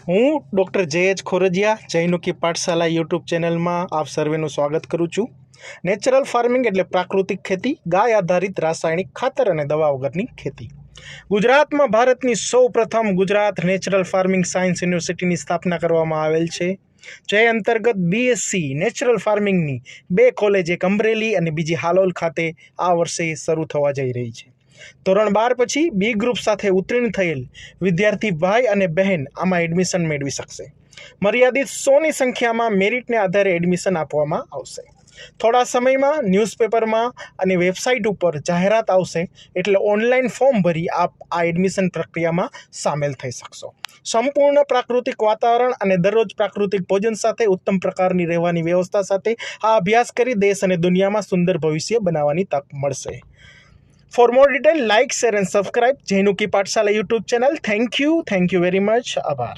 હું doctor જે.એચ. ખોરજીયા જૈનુકી પાઠશાલા YouTube ચેનલમાં આપ સર્વેનું સ્વાગત કરું છું. નેચરલ ફાર્મિંગ એટલે પ્રાકૃતિક ખેતી, ગાય આધારિત રાસાયણિક ખાતર અને દવા વગરની ખેતી. ગુજરાતમાં ભારતની સૌપ્રથમ ગુજરાત નેચરલ ફાર્મિંગ સાયન્સ યુનિવર્સિટીની સ્થાપના કરવામાં આવેલ છે, જે અંતર્ગત બીએસસી નેચરલ ફાર્મિંગની 2 કોલેજ, એક અમરેલી અને બીજી હાલોલ ખાતે આ વર્ષે શરૂ થવા જઈ રહી છે. ધોરણ 12 પછી બી ગ્રુપ સાથે ઉત્તીર્ણ થયેલ વિદ્યાર્થી ભાઈ અને બહેન આમાં એડમિશન મેળવી શકશે. મર્યાદિત 100ની સંખ્યામાં મેરિટને આધારે એડમિશન આપવામાં આવશે. થોડા સમયમાં ન્યૂઝપેપરમાં અને વેબસાઇટ ઉપર જાહેરાત આવશે, એટલે ઓનલાઈન ફોર્મ ભરી આપ આ એડમિશન પ્રક્રિયામાં સામેલ થઈ શકશો. સંપૂર્ણ પ્રાકૃતિક વાતાવરણ અને દરરોજ પ્રાકૃતિક ભોજન સાથે ઉત્તમ પ્રકારની રહેવાની વ્યવસ્થા સાથે આ અભ્યાસ કરી દેશ અને દુનિયામાં સુંદર ભવિષ્ય બનાવવાની તક મળશે. For more detail, like, share and subscribe Jainuki Pathshala YouTube channel. Thank you very much. આભાર.